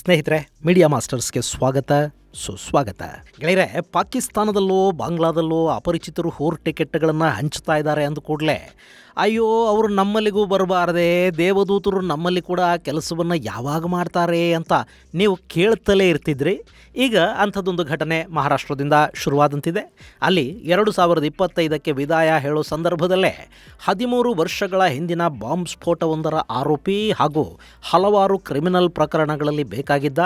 ಸ್ನೇಹಿತರೆ, ಮೀಡಿಯಾ ಮಾಸ್ಟರ್ಸ್ಗೆ ಸ್ವಾಗತ ಸುಸ್ವಾಗತ. ಗೆಳೆಯರೆ, ಪಾಕಿಸ್ತಾನದಲ್ಲೋ ಬಾಂಗ್ಲಾದಲ್ಲೋ ಅಪರಿಚಿತರು ಹೋರ್ ಟಿಕೆಟ್ಗಳನ್ನು ಹಂಚ್ತಾ ಇದ್ದಾರೆ ಅಂದ ಕೂಡಲೇ ಅಯ್ಯೋ ಅವರು ನಮ್ಮಲ್ಲಿಗೂ ಬರಬಾರದೆ, ದೇವದೂತರು ನಮ್ಮಲ್ಲಿ ಕೂಡ ಕೆಲಸವನ್ನು ಯಾವಾಗ ಮಾಡ್ತಾರೆ ಅಂತ ನೀವು ಕೇಳ್ತಲೇ ಇರ್ತಿದ್ರಿ. ಈಗ ಅಂಥದ್ದೊಂದು ಘಟನೆ ಮಹಾರಾಷ್ಟ್ರದಿಂದ ಶುರುವಾದಂತಿದೆ. ಅಲ್ಲಿ 2025ಕ್ಕೆ ವಿದಾಯ ಹೇಳೋ ಸಂದರ್ಭದಲ್ಲೇ 13 ವರ್ಷಗಳ ಹಿಂದಿನ ಬಾಂಬ್ ಸ್ಫೋಟವೊಂದರ ಆರೋಪಿ ಹಾಗೂ ಹಲವಾರು ಕ್ರಿಮಿನಲ್ ಪ್ರಕರಣಗಳಲ್ಲಿ ಬೇಕಾಗಿದ್ದ,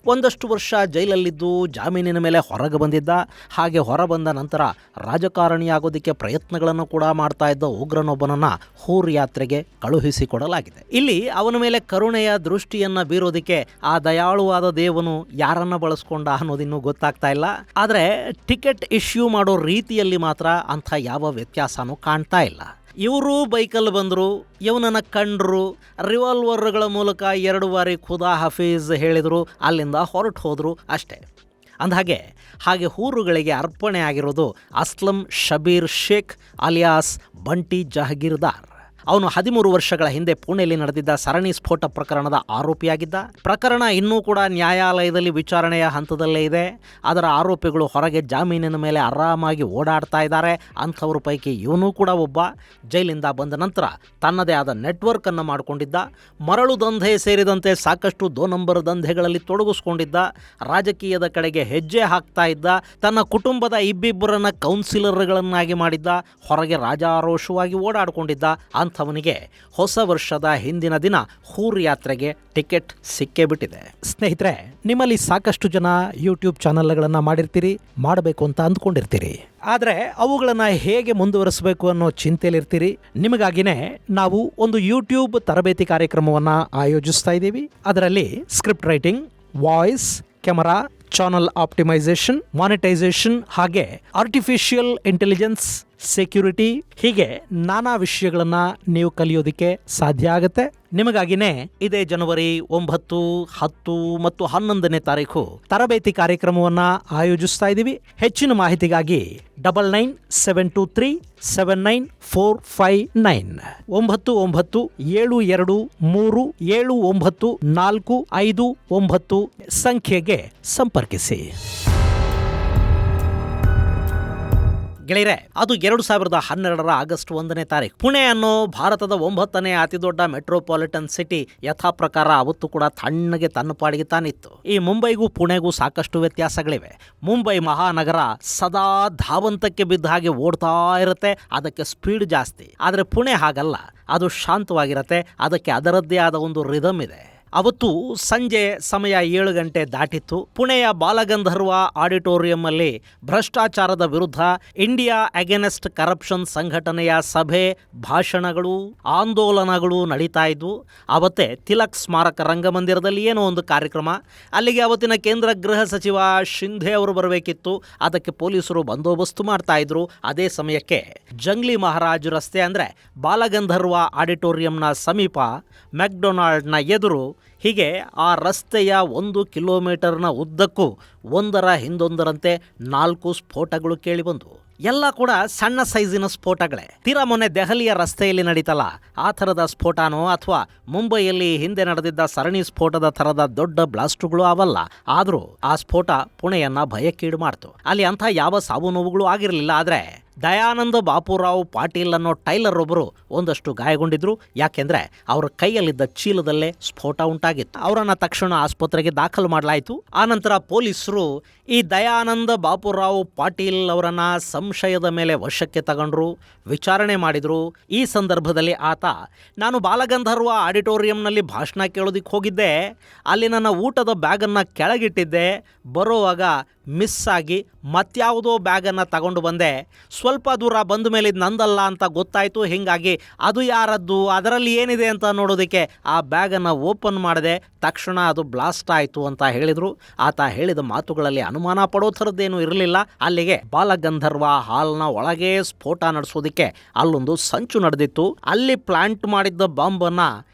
ಒಂದಷ್ಟು ವರ್ಷ ಜೈಲಲ್ಲಿದ್ದು ಜಾಮೀನಿನ ಮೇಲೆ ಹೊರಗೆ ಬಂದಿದ್ದ, ಹಾಗೆ ಹೊರಬಂದ ನಂತರ ರಾಜಕಾರಣಿಯಾಗೋದಕ್ಕೆ ಪ್ರಯತ್ನಗಳನ್ನು ಕೂಡ ಮಾಡ್ತಾ ಇದ್ದ ಉಗ್ರನೊಬ್ಬನನ್ನು ಹೋರ್ ಯಾತ್ರೆಗೆ ಕಳುಹಿಸಿಕೊಡಲಾಗಿದೆ. ಇಲ್ಲಿ ಅವನ ಮೇಲೆ ಕರುಣೆಯ ದೃಷ್ಟಿಯನ್ನು ಬೀರೋದಕ್ಕೆ ಆ ದಯಾಳುವಾದ ದೇವನು ಯಾರನ್ನ ಬಳಸ್ಕೊಂಡ ಅನ್ನೋದಿನ್ನೂ ಗೊತ್ತಾಗ್ತಾ ಇಲ್ಲ. ಆದರೆ ಟಿಕೆಟ್ ಇಶ್ಯೂ ಮಾಡೋ ರೀತಿಯಲ್ಲಿ ಮಾತ್ರ ಅಂಥ ಯಾವ ವ್ಯತ್ಯಾಸನೂ ಕಾಣ್ತಾ ಇಲ್ಲ. ಇವರು ಬೈಕಲ್ಲಿ ಬಂದರು, ಇವನನ್ನು ಕಂಡ್ರು, ರಿವಾಲ್ವರ್ಗಳ ಮೂಲಕ 2 ಬಾರಿ ಖುದಾ ಹಫೀಜ್ ಹೇಳಿದರು, ಅಲ್ಲಿಂದ ಹೊರಟು ಹೋದರು ಅಷ್ಟೇ. ಹಾಗೆ ಊರುಗಳಿಗೆ ಅರ್ಪಣೆ ಆಗಿರೋದು ಅಸ್ಲಂ ಶಬೀರ್ ಶೇಖ್ ಅಲಿಯಾಸ್ ಬಂಟಿ ಜಹಗೀರ್ದಾರ್. ಅವನು 13 ವರ್ಷಗಳ ಹಿಂದೆ ಪುಣೆಯಲ್ಲಿ ನಡೆದಿದ್ದ ಸರಣಿ ಸ್ಫೋಟ ಪ್ರಕರಣದ ಆರೋಪಿಯಾಗಿದ್ದ. ಪ್ರಕರಣ ಇನ್ನೂ ಕೂಡ ನ್ಯಾಯಾಲಯದಲ್ಲಿ ವಿಚಾರಣೆಯ ಹಂತದಲ್ಲೇ ಇದೆ. ಅದರ ಆರೋಪಿಗಳು ಹೊರಗೆ ಜಾಮೀನಿನ ಮೇಲೆ ಆರಾಮಾಗಿ ಓಡಾಡ್ತಾ ಇದ್ದಾರೆ. ಅಂಥವ್ರ ಪೈಕಿ ಇವನು ಕೂಡ ಒಬ್ಬ. ಜೈಲಿಂದ ಬಂದ ನಂತರ ತನ್ನದೇ ಆದ ನೆಟ್ವರ್ಕನ್ನು ಮಾಡಿಕೊಂಡಿದ್ದ. ಮರಳು ದಂಧೆ ಸೇರಿದಂತೆ ಸಾಕಷ್ಟು 2 ನಂಬರ್ ದಂಧೆಗಳಲ್ಲಿ ತೊಡಗಿಸ್ಕೊಂಡಿದ್ದ. ರಾಜಕೀಯದ ಕಡೆಗೆ ಹೆಜ್ಜೆ ಹಾಕ್ತಾ ಇದ್ದ. ತನ್ನ ಕುಟುಂಬದ ಇಬ್ಬಿಬ್ಬರನ್ನ ಕೌನ್ಸಿಲರ್ಗಳನ್ನಾಗಿ ಮಾಡಿದ್ದ. ಹೊರಗೆ ರಾಜಾರೋಷವಾಗಿ ಓಡಾಡಿಕೊಂಡಿದ್ದ. ಅಂಥವನಿಗೆ ಹೊಸ ವರ್ಷದ ಹಿಂದಿನ ದಿನ ಹೋರ್ ಯಾತ್ರೆಗೆ ಟಿಕೆಟ್ ಸಿಕ್ಕೇ ಬಿಟ್ಟಿದೆ. ಸ್ನೇಹಿತರೆ, ನಿಮ್ಮಲ್ಲಿ ಸಾಕಷ್ಟು ಜನ ಯೂಟ್ಯೂಬ್ ಚಾನಲ್ಗಳನ್ನು ಮಾಡಿರ್ತೀರಿ, ಮಾಡಬೇಕು ಅಂತ ಅಂದ್ಕೊಂಡಿರ್ತೀರಿ. ಆದರೆ ಅವುಗಳನ್ನು ಹೇಗೆ ಮುಂದುವರಿಸಬೇಕು ಅನ್ನೋ ಚಿಂತೆಯಲ್ಲಿರ್ತೀರಿ. ನಿಮಗಾಗಿನೇ ನಾವು ಒಂದು ಯೂಟ್ಯೂಬ್ ತರಬೇತಿ ಕಾರ್ಯಕ್ರಮವನ್ನು ಆಯೋಜಿಸ್ತಾ ಇದ್ದೀವಿ. ಅದರಲ್ಲಿ script writing, voice, camera, channel optimisation, monetisation, ಹಾಗೆ ಆರ್ಟಿಫಿಷಿಯಲ್ ಇಂಟೆಲಿಜೆನ್ಸ್, ಸೆಕ್ಯೂರಿಟಿ, ಹೀಗೆ ನಾನಾ ವಿಷಯಗಳನ್ನು ನೀವು ಕಲಿಯೋದಕ್ಕೆ ಸಾಧ್ಯ ಆಗುತ್ತೆ. ನಿಮಗಾಗಿನೇ ಇದೇ ಜನವರಿ 9, 10 ಮತ್ತು 11ನೇ ತಾರೀಕು ತರಬೇತಿ ಕಾರ್ಯಕ್ರಮವನ್ನು ಆಯೋಜಿಸ್ತಾ ಇದ್ದೀವಿ. ಹೆಚ್ಚಿನ ಮಾಹಿತಿಗಾಗಿ 9972379459 9972237945 ಸಂಖ್ಯೆಗೆ ಸಂಪರ್ಕಿಸಿ. ಗೆಳೆಯರೆ, ಅದು 2012ರ ಆಗಸ್ಟ್ 1ನೇ ತಾರೀಕು. ಪುಣೆ ಅನ್ನೋ ಭಾರತದ 9ನೇ ಅತಿದೊಡ್ಡ ಮೆಟ್ರೋಪಾಲಿಟನ್ ಸಿಟಿ ಯಥಾ ಪ್ರಕಾರ ಅವತ್ತು ಕೂಡ ತಣ್ಣಗೆ ತನ್ನ ಪಾಡಿಗೆ ತಾನಿತ್ತು. ಈ ಮುಂಬೈಗೂ ಪುಣೆಗೂ ಸಾಕಷ್ಟು ವ್ಯತ್ಯಾಸಗಳಿವೆ. ಮುಂಬೈ ಮಹಾನಗರ ಸದಾ ಧಾವಂತಕ್ಕೆ ಬಿದ್ದ ಹಾಗೆ ಓಡ್ತಾ ಇರುತ್ತೆ, ಅದಕ್ಕೆ ಸ್ಪೀಡ್ ಜಾಸ್ತಿ. ಆದರೆ ಪುಣೆ ಹಾಗಲ್ಲ, ಅದು ಶಾಂತವಾಗಿರುತ್ತೆ, ಅದಕ್ಕೆ ಅದರದ್ದೇ ಆದ ಒಂದು ರಿದಮ್ ಇದೆ. ಅವತ್ತು ಸಂಜೆ ಸಮಯ 7 ಗಂಟೆ ದಾಟಿತ್ತು. ಪುಣೆಯ ಬಾಲಗಂಧರ್ವ ಆಡಿಟೋರಿಯಂನಲ್ಲಿ ಭ್ರಷ್ಟಾಚಾರದ ವಿರುದ್ಧ ಇಂಡಿಯಾ ಅಗೇನೆಸ್ಟ್ ಕರಪ್ಷನ್ ಸಂಘಟನೆಯ ಸಭೆ, ಭಾಷಣಗಳು, ಆಂದೋಲನಗಳು ನಡೀತಾ ಇದ್ವು. ಅವತ್ತೇ ತಿಲಕ್ ಸ್ಮಾರಕ ರಂಗಮಂದಿರದಲ್ಲಿ ಏನೋ ಒಂದು ಕಾರ್ಯಕ್ರಮ. ಅಲ್ಲಿಗೆ ಅವತ್ತಿನ ಕೇಂದ್ರ ಗೃಹ ಸಚಿವ ಶಿಂಧೆ ಅವರು ಬರಬೇಕಿತ್ತು. ಅದಕ್ಕೆ ಪೊಲೀಸರು ಬಂದೋಬಸ್ತು ಮಾಡ್ತಾ ಇದ್ರು. ಅದೇ ಸಮಯಕ್ಕೆ ಜಂಗ್ಲಿ ಮಹಾರಾಜ್ ರಸ್ತೆ ಅಂದರೆ ಬಾಲಗಂಧರ್ವ ಆಡಿಟೋರಿಯಂನ ಸಮೀಪ ಮೆಕ್ಡೊನಾಲ್ಡ್ನ ಎದುರು, ಹೀಗೆ ಆ ರಸ್ತೆಯ 1 ಕಿಲೋಮೀಟರ್ನ ಉದ್ದಕ್ಕೂ ಒಂದರ ಹಿಂದೊಂದರಂತೆ 4 ಸ್ಫೋಟಗಳು ಕೇಳಿಬಂದವು. ಎಲ್ಲ ಕೂಡ ಸಣ್ಣ ಸೈಜಿನ ಸ್ಫೋಟಗಳೇ. ತೀರಾ ಮೊನ್ನೆ ದೆಹಲಿಯ ರಸ್ತೆಯಲ್ಲಿ ನಡೀತಲ್ಲ ಆ ಥರದ ಸ್ಫೋಟನೋ ಅಥವಾ ಮುಂಬೈಯಲ್ಲಿ ಹಿಂದೆ ನಡೆದಿದ್ದ ಸರಣಿ ಸ್ಫೋಟದ ಥರದ ದೊಡ್ಡ ಬ್ಲಾಸ್ಟುಗಳು ಅವಲ್ಲ. ಆದರೂ ಆ ಸ್ಫೋಟ ಪುಣೆಯನ್ನ ಭಯಕ್ಕೀಡು ಮಾಡ್ತು. ಅಲ್ಲಿ ಅಂಥ ಯಾವ ಸಾವು ನೋವುಗಳು ಆಗಿರಲಿಲ್ಲ. ಆದರೆ ದಯಾನಂದ ಬಾಪುರಾವ್ ಪಾಟೀಲ್ ಅನ್ನೋ ಟೈಲರ್ ಒಬ್ಬರು ಒಂದಷ್ಟು ಗಾಯಗೊಂಡಿದ್ರು. ಯಾಕೆಂದ್ರೆ ಅವರ ಕೈಯಲ್ಲಿದ್ದ ಚೀಲದಲ್ಲೇ ಸ್ಫೋಟ ಉಂಟಾಗಿತ್ತು. ಅವರನ್ನ ತಕ್ಷಣ ಆಸ್ಪತ್ರೆಗೆ ದಾಖಲು ಮಾಡಲಾಯಿತು. ಆನಂತರ ಪೊಲೀಸರು ಈ ದಯಾನಂದ ಬಾಪುರಾವ್ ಪಾಟೀಲ್ ಅವರನ್ನ ಸಂಶಯದ ಮೇಲೆ ವಶಕ್ಕೆ ತಗೊಂಡ್ರು, ವಿಚಾರಣೆ ಮಾಡಿದ್ರು. ಈ ಸಂದರ್ಭದಲ್ಲಿ ಆತ, ನಾನು ಬಾಲಗಂಧರ್ವ ಆಡಿಟೋರಿಯಂನಲ್ಲಿ ಭಾಷಣ ಕೇಳೋದಿಕ್ಕೆ ಹೋಗಿದ್ದೆ, ಅಲ್ಲಿ ನನ್ನ ಊಟದ ಬ್ಯಾಗನ್ನು ಕೆಳಗಿಟ್ಟಿದ್ದೆ, ಬರೋವಾಗ ಮಿಸ್ ಆಗಿ ಮತ್ಯಾವುದೋ ಬ್ಯಾಗನ್ನು ತಗೊಂಡು ಬಂದೆ, ಸ್ವಲ್ಪ ದೂರ ಬಂದ ಮೇಲೆ ಇದು ನಂದಲ್ಲ ಅಂತ ಗೊತ್ತಾಯಿತು. ಹೀಗಾಗಿ ಅದು ಯಾರದ್ದು, ಅದರಲ್ಲಿ ಏನಿದೆ ಅಂತ ನೋಡೋದಕ್ಕೆ ಆ ಬ್ಯಾಗನ್ನು ಓಪನ್ ಮಾಡಿದೆ, ತಕ್ಷಣ ಅದು ಬ್ಲಾಸ್ಟ್ ಆಯಿತು ಅಂತ ಹೇಳಿದರು. ಆತ ಹೇಳಿದ ಮಾತುಗಳಲ್ಲಿ ಅನುಮಾನ ಪಡೋ ಥರದ್ದೇನೂ ಇರಲಿಲ್ಲ. ಅಲ್ಲಿಗೆ ಬಾಲಗಂಧರ್ವ ಹಾಲ್ನ ಒಳಗೆ ಸ್ಫೋಟ ನಡೆಸೋದಕ್ಕೆ ಅಲ್ಲೊಂದು ಸಂಚು ನಡೆದಿತ್ತು. ಅಲ್ಲಿ ಪ್ಲಾಂಟ್ ಮಾಡಿದ್ದ ಬಾಂಬನ್ನು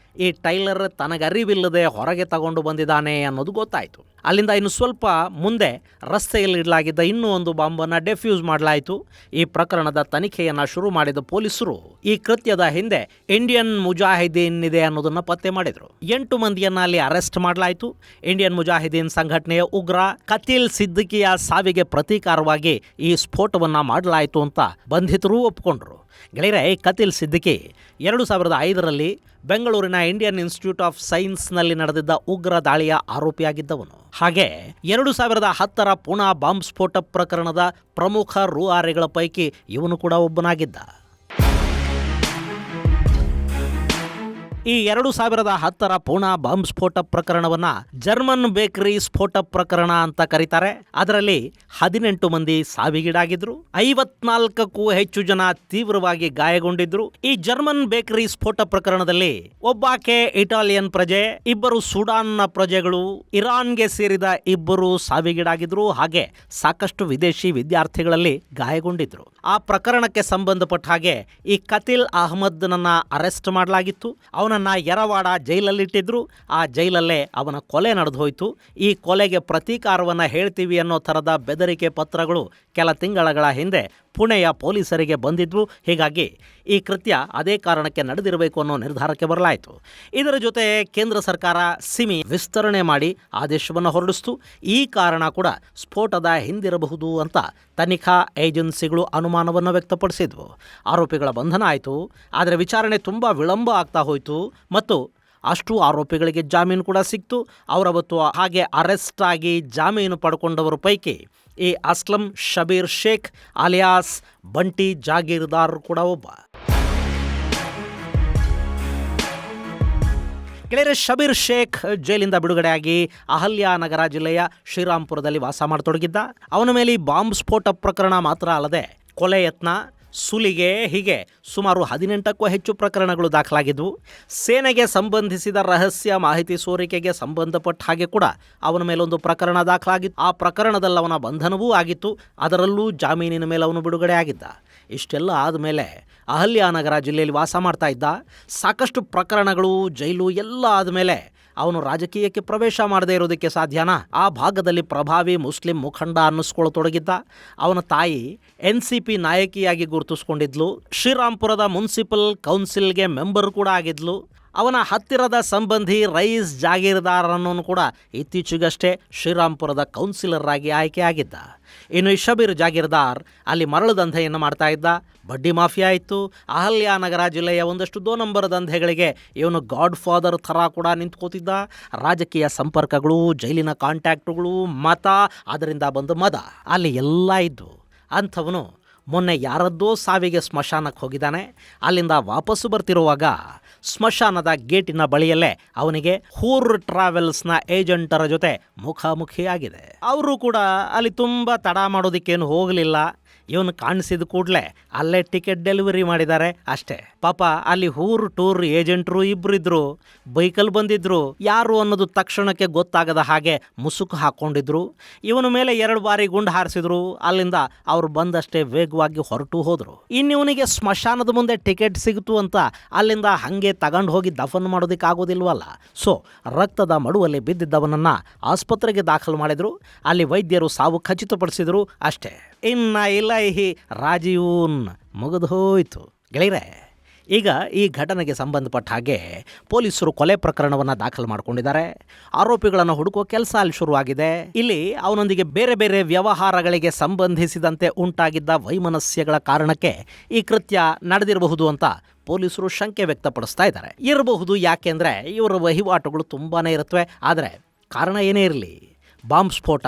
ಈ ಟೈಲರ್ ತನಗರಿವಿಲ್ಲದೆ ಹೊರಗೆ ತಗೊಂಡು ಬಂದಿದ್ದಾನೆ ಅನ್ನೋದು ಗೊತ್ತಾಯಿತು. ಅಲ್ಲಿಂದ ಇನ್ನು ಸ್ವಲ್ಪ ಮುಂದೆ ರಸ್ತೆಯಲ್ಲಿ ಇಡಲಾಗಿದ್ದ ಇನ್ನೂ ಒಂದು ಬಾಂಬನ್ನು ಡೆಫ್ಯೂಸ್ ಮಾಡಲಾಯಿತು. ಈ ಪ್ರಕರಣದ ತನಿಖೆಯನ್ನು ಶುರು ಮಾಡಿದ ಪೊಲೀಸರು ಈ ಕೃತ್ಯದ ಹಿಂದೆ ಇಂಡಿಯನ್ ಮುಜಾಹಿದೀನ್ ಇದೆ ಅನ್ನೋದನ್ನು ಪತ್ತೆ ಮಾಡಿದರು. 8 ಮಂದಿಯನ್ನ ಅಲ್ಲಿ ಅರೆಸ್ಟ್ ಮಾಡಲಾಯಿತು. ಇಂಡಿಯನ್ ಮುಜಾಹಿದೀನ್ ಸಂಘಟನೆಯ ಉಗ್ರ ಕತಿಲ್ ಸಿದ್ದಿಕಿಯ ಸಾವಿಗೆ ಪ್ರತೀಕಾರವಾಗಿ ಈ ಸ್ಫೋಟವನ್ನು ಮಾಡಲಾಯಿತು ಅಂತ ಬಂಧಿತರು ಒಪ್ಪಿಕೊಂಡ್ರು. ಗೆಳೆಯರೆ, ಕತಿಲ್ ಸಿದ್ದಿಕಿ 2005ರಲ್ಲಿ ಬೆಂಗಳೂರಿನ ಇಂಡಿಯನ್ ಇನ್ಸ್ಟಿಟ್ಯೂಟ್ ಆಫ್ ಸೈನ್ಸ್ನಲ್ಲಿ ನಡೆದಿದ್ದ ಉಗ್ರ ದಾಳಿಯ ಆರೋಪಿಯಾಗಿದ್ದವನು. ಹಾಗೆ 2010ರ ಪುಣಾ ಬಾಂಬ್ ಸ್ಫೋಟ ಪ್ರಕರಣದ ಪ್ರಮುಖ ರೂವಾರಿಗಳ ಪೈಕಿ ಇವನು ಕೂಡ ಒಬ್ಬನಾಗಿದ್ದ. ಈ 2010ರ ಪುಣಾ ಬಾಂಬ್ ಸ್ಫೋಟ ಪ್ರಕರಣವನ್ನು ಜರ್ಮನ್ ಬೇಕರಿ ಸ್ಫೋಟ ಪ್ರಕರಣ ಅಂತ ಕರೀತಾರೆ. ಅದರಲ್ಲಿ 18 ಮಂದಿ ಸಾವಿಗೀಡಾಗಿದ್ರು, 54ಕ್ಕೂ ಹೆಚ್ಚು ಜನ ತೀವ್ರವಾಗಿ ಗಾಯಗೊಂಡಿದ್ರು. ಈ ಜರ್ಮನ್ ಬೇಕರಿ ಸ್ಫೋಟ ಪ್ರಕರಣದಲ್ಲಿ ಒಬ್ಬಾಕೆ ಇಟಾಲಿಯನ್ ಪ್ರಜೆ, 2 ಸುಡಾನ್ನ ಪ್ರಜೆಗಳು, ಇರಾನ್ಗೆ ಸೇರಿದ 2 ಸಾವಿಗೀಡಾಗಿದ್ರು. ಹಾಗೆ ಸಾಕಷ್ಟು ವಿದೇಶಿ ವಿದ್ಯಾರ್ಥಿಗಳಲ್ಲಿ ಗಾಯಗೊಂಡಿದ್ರು. ಆ ಪ್ರಕರಣಕ್ಕೆ ಸಂಬಂಧಪಟ್ಟ ಹಾಗೆ ಈ ಕತಿಲ್ ಅಹ್ಮದ್ನನ್ನ ಅರೆಸ್ಟ್ ಮಾಡಲಾಗಿತ್ತು. ಅವನನ್ನ ಯರವಾಡ ಜೈಲಲ್ಲಿಟ್ಟಿದ್ರು. ಆ ಜೈಲಲ್ಲೇ ಅವನ ಕೊಲೆ ನಡೆದು ಹೋಯಿತು. ಈ ಕೊಲೆಗೆ ಪ್ರತೀಕಾರವನ್ನು ಹೇಳ್ತೀವಿ ಅನ್ನೋ ಥರದ ಬೆದರಿಕೆ ಪತ್ರಗಳು ಕೆಲ ತಿಂಗಳ ಹಿಂದೆ ಪುಣೆಯ ಪೊಲೀಸರಿಗೆ ಬಂದಿದ್ವು. ಹೀಗಾಗಿ ಈ ಕೃತ್ಯ ಅದೇ ಕಾರಣಕ್ಕೆ ನಡೆದಿರಬೇಕು ಅನ್ನೋ ನಿರ್ಧಾರಕ್ಕೆ ಬರಲಾಯಿತು. ಇದರ ಜೊತೆ ಕೇಂದ್ರ ಸರ್ಕಾರ ಸಿಮಿ ವಿಸ್ತರಣೆ ಮಾಡಿ ಆದೇಶವನ್ನು ಹೊರಡಿಸಿತು. ಈ ಕಾರಣ ಕೂಡ ಸ್ಫೋಟದ ಹಿಂದಿರಬಹುದು ಅಂತ ತನಿಖಾ ಏಜೆನ್ಸಿಗಳು ಅನುಮಾನವನ್ನು ವ್ಯಕ್ತಪಡಿಸಿದ್ವು. ಆರೋಪಿಗಳ ಬಂಧನ ಆಯಿತು. ಆದರೆ ವಿಚಾರಣೆ ತುಂಬ ವಿಳಂಬ ಆಗ್ತಾ ಹೋಯಿತು ಮತ್ತು ಅಷ್ಟು ಆರೋಪಿಗಳಿಗೆ ಜಾಮೀನು ಕೂಡ ಸಿಕ್ತು. ಅವರವತ್ತು ಹಾಗೆ ಅರೆಸ್ಟ್ ಆಗಿ ಜಾಮೀನು ಪಡ್ಕೊಂಡವರ ಪೈಕಿ ಈ ಅಸ್ಲಂ ಶಬೀರ್ ಶೇಖ್ ಅಲಿಯಾಸ್ ಬಂಟಿ ಜಾಗೀರ್ದಾರ್ ಕೂಡ ಒಬ್ಬ. ಗೆಳೆಯರೆ, ಶಬೀರ್ ಶೇಖ್ ಜೈಲಿಂದ ಬಿಡುಗಡೆಯಾಗಿ ಅಹಲ್ಯಾನಗರ ಜಿಲ್ಲೆಯ ಶ್ರೀರಾಂಪುರದಲ್ಲಿ ವಾಸ ಮಾಡತೊಡಗಿದ್ದ. ಅವನ ಮೇಲೆ ಬಾಂಬ್ ಸ್ಫೋಟ ಪ್ರಕರಣ ಮಾತ್ರ ಅಲ್ಲದೆ ಕೊಲೆ ಯತ್ನ, ಸುಲಿಗೆ, ಹೀಗೆ ಸುಮಾರು 18ಕ್ಕೂ ಹೆಚ್ಚು ಪ್ರಕರಣಗಳು ದಾಖಲಾಗಿದ್ವು. ಸೇನೆಗೆ ಸಂಬಂಧಿಸಿದ ರಹಸ್ಯ ಮಾಹಿತಿ ಸೋರಿಕೆಗೆ ಸಂಬಂಧಪಟ್ಟ ಹಾಗೆ ಕೂಡ ಅವನ ಮೇಲೊಂದು ಪ್ರಕರಣ ದಾಖಲಾಗಿತ್ತು. ಆ ಪ್ರಕರಣದಲ್ಲಿ ಅವನ ಬಂಧನವೂ ಆಗಿತ್ತು. ಅದರಲ್ಲೂ ಜಾಮೀನಿನ ಮೇಲೆ ಅವನು ಬಿಡುಗಡೆ ಆಗಿದ್ದ. ಇಷ್ಟೆಲ್ಲ ಆದಮೇಲೆ ಅಹಲ್ಯಾನಗರ ಜಿಲ್ಲೆಯಲ್ಲಿ ವಾಸ ಮಾಡ್ತಾ ಇದ್ದ. ಸಾಕಷ್ಟು ಪ್ರಕರಣಗಳು, ಜೈಲು ಎಲ್ಲ ಆದಮೇಲೆ ಅವನು ರಾಜಕೀಯಕ್ಕೆ ಪ್ರವೇಶ ಮಾಡದೇ ಇರೋದಕ್ಕೆ ಸಾಧ್ಯನಾ? ಆ ಭಾಗದಲ್ಲಿ ಪ್ರಭಾವಿ ಮುಸ್ಲಿಂ ಮುಖಂಡ ಅನ್ನಿಸ್ಕೊಳ್ಳತೊಡಗಿದ್ದ. ಅವನ ತಾಯಿ NCP ನಾಯಕಿಯಾಗಿ ಗುರುತಿಸ್ಕೊಂಡಿದ್ಲು. ಶ್ರೀರಾಂಪುರದ ಮುನ್ಸಿಪಲ್ ಕೌನ್ಸಿಲ್ಗೆ ಮೆಂಬರ್ ಕೂಡ ಆಗಿದ್ಲು. ಅವನ ಹತ್ತಿರದ ಸಂಬಂಧಿ ರೈಸ್ ಜಾಗೀರ್ದಾರ್ ಅನ್ನೋನು ಕೂಡ ಇತ್ತೀಚೆಗಷ್ಟೇ ಶ್ರೀರಾಂಪುರದ ಕೌನ್ಸಿಲರ್ ಆಗಿ ಆಯ್ಕೆಯಾಗಿದ್ದ. ಇನ್ನು ಈ ಶಬೀರ್ ಜಾಗೀರ್ದಾರ್ ಅಲ್ಲಿ ಮರಳು ದಂಧೆಯನ್ನು ಮಾಡ್ತಾ ಇದ್ದ. ಬಡ್ಡಿ ಮಾಫಿಯಾ ಇತ್ತು. ಅಹಲ್ಯಾನಗರ ಜಿಲ್ಲೆಯ ಒಂದಷ್ಟು 2 ನಂಬರ್ ದಂಧೆಗಳಿಗೆ ಇವನು ಗಾಡ್ ಫಾದರ್ ಥರ ಕೂಡ ನಿಂತ್ಕೋತಿದ್ದ. ರಾಜಕೀಯ ಸಂಪರ್ಕಗಳು, ಜೈಲಿನ ಕಾಂಟ್ಯಾಕ್ಟುಗಳು, ಮತ, ಅದರಿಂದ ಬಂದು ಮದ ಅಲ್ಲಿ ಎಲ್ಲ ಇದ್ದು. ಅಂಥವನು ಮೊನ್ನೆ ಯಾರದ್ದೋ ಸಾವಿಗೆ ಸ್ಮಶಾನಕ್ಕೆ ಹೋಗಿದ್ದಾನೆ. ಅಲ್ಲಿಂದ ವಾಪಸ್ಸು ಬರ್ತಿರುವಾಗ ಸ್ಮಶಾನದ ಗೇಟಿನ ಬಳಿಯಲ್ಲೇ ಅವನಿಗೆ ಹೂರ್ ಟ್ರಾವೆಲ್ಸ್ನ ಏಜೆಂಟರ ಜೊತೆ ಮುಖಾಮುಖಿಯಾಗಿದೆ. ಅವರು ಕೂಡ ಅಲ್ಲಿ ತುಂಬ ತಡ ಮಾಡೋದಕ್ಕೇನು ಹೋಗಲಿಲ್ಲ. ಇವನು ಕಾಣಿಸಿದ ಕೂಡಲೇ ಅಲ್ಲೇ ಟಿಕೆಟ್ ಡೆಲಿವರಿ ಮಾಡಿದ್ದಾರೆ ಅಷ್ಟೇ. ಪಾಪ ಅಲ್ಲಿ ಹೂರ್ ಟೂರ್ ಏಜೆಂಟ್ರು 2 ಇದ್ರು. ಬೈಕಲ್ಲಿ ಬಂದಿದ್ರು. ಯಾರು ಅನ್ನೋದು ತಕ್ಷಣಕ್ಕೆ ಗೊತ್ತಾಗದ ಹಾಗೆ ಮುಸುಕು ಹಾಕ್ಕೊಂಡಿದ್ರು. ಇವನ ಮೇಲೆ 2 ಬಾರಿ ಗುಂಡು ಹಾರಿಸಿದ್ರು. ಅಲ್ಲಿಂದ ಅವ್ರು ಬಂದಷ್ಟೇ ವೇಗವಾಗಿ ಹೊರಟು ಹೋದರು. ಇನ್ನು ಇವನಿಗೆ ಸ್ಮಶಾನದ ಮುಂದೆ ಟಿಕೆಟ್ ಸಿಗುತ್ತು ಅಂತ ಅಲ್ಲಿಂದ ಹಾಗೆ ತಗೊಂಡು ಹೋಗಿ ದಫನ್ ಮಾಡೋದಕ್ಕೆ ಆಗೋದಿಲ್ವಲ್ಲ. ಸೊ ರಕ್ತದ ಮಡುವಲ್ಲಿ ಬಿದ್ದಿದ್ದವನನ್ನು ಆಸ್ಪತ್ರೆಗೆ ದಾಖಲು ಮಾಡಿದ್ರು. ಅಲ್ಲಿ ವೈದ್ಯರು ಸಾವು ಖಚಿತಪಡಿಸಿದ್ರು ಅಷ್ಟೇ. ಇನ್ನ ಇಲೈಹಿ ರಾಜೀವೂನ್ ಮುಗಿದು ಹೋಯಿತು. ಗೆಳೆಯರೆ, ಈಗ ಈ ಘಟನೆಗೆ ಸಂಬಂಧಪಟ್ಟ ಹಾಗೆ ಪೊಲೀಸರು ಕೊಲೆ ಪ್ರಕರಣವನ್ನು ದಾಖಲು ಮಾಡಿಕೊಂಡಿದ್ದಾರೆ. ಆರೋಪಿಗಳನ್ನು ಹುಡುಕುವ ಕೆಲಸ ಅಲ್ಲಿ ಶುರುವಾಗಿದೆ. ಇಲ್ಲಿ ಅವನೊಂದಿಗೆ ಬೇರೆ ಬೇರೆ ವ್ಯವಹಾರಗಳಿಗೆ ಸಂಬಂಧಿಸಿದಂತೆ ಉಂಟಾಗಿದ್ದ ವೈಮನಸ್ಯಗಳ ಕಾರಣಕ್ಕೆ ಈ ಕೃತ್ಯ ನಡೆದಿರಬಹುದು ಅಂತ ಪೊಲೀಸರು ಶಂಕೆ ವ್ಯಕ್ತಪಡಿಸ್ತಾ ಇದ್ದಾರೆ. ಇರಬಹುದು, ಯಾಕೆಂದರೆ ಇವರ ವಹಿವಾಟುಗಳು ತುಂಬಾ ಇರುತ್ತವೆ. ಆದರೆ ಕಾರಣ ಏನೇ ಇರಲಿ, ಬಾಂಬ್ ಸ್ಫೋಟ,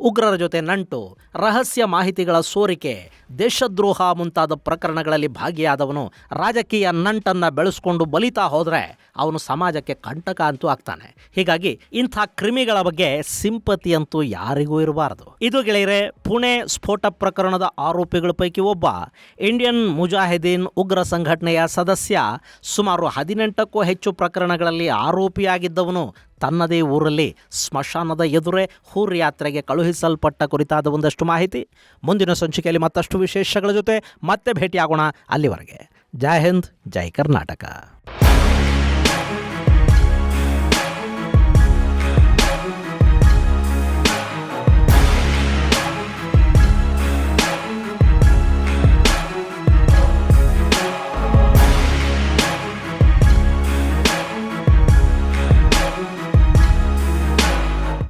ಉಗ್ರರ ಜೊತೆ ನಂಟು, ರಹಸ್ಯ ಮಾಹಿತಿಗಳ ಸೋರಿಕೆ, ದೇಶದ್ರೋಹ ಮುಂತಾದ ಪ್ರಕರಣಗಳಲ್ಲಿ ಭಾಗಿಯಾದವನು ರಾಜಕೀಯ ನಂಟನ್ನು ಬೆಳೆಸ್ಕೊಂಡು ಬಲಿತಾ ಹೋದರೆ ಅವನು ಸಮಾಜಕ್ಕೆ ಕಂಟಕ ಅಂತೂ ಆಗ್ತಾನೆ. ಹೀಗಾಗಿ ಇಂಥ ಕ್ರಿಮಿಗಳ ಬಗ್ಗೆ ಸಿಂಪತಿ ಅಂತೂ ಯಾರಿಗೂ ಇರಬಾರದು. ಇದು ಗೆಳೆಯರೆ, ಪುಣೆ ಸ್ಫೋಟ ಪ್ರಕರಣದ ಆರೋಪಿಗಳ ಪೈಕಿ ಒಬ್ಬ ಇಂಡಿಯನ್ ಮುಜಾಹಿದೀನ್ ಉಗ್ರ ಸಂಘಟನೆಯ ಸದಸ್ಯ. ಸುಮಾರು 18ಕ್ಕೂ ಹೆಚ್ಚು ಪ್ರಕರಣಗಳಲ್ಲಿ ಆರೋಪಿಯಾಗಿದ್ದವನು ತನ್ನದೇ ಊರಲ್ಲಿ ಸ್ಮಶಾನದ ಎದುರೇ ಹೂರ್ ಯಾತ್ರೆಗೆ ಕಳುಹಿಸಲ್ಪಟ್ಟ ಕುರಿತಾದ ಒಂದಷ್ಟು ಮಾಹಿತಿ. ಮುಂದಿನ ಸಂಚಿಕೆಯಲ್ಲಿ ಮತ್ತಷ್ಟು ವಿಶೇಷಗಳ ಜೊತೆ ಮತ್ತೆ ಭೇಟಿಯಾಗೋಣ. ಅಲ್ಲಿವರೆಗೆ ಜೈ ಹಿಂದ್, ಜೈ ಕರ್ನಾಟಕ.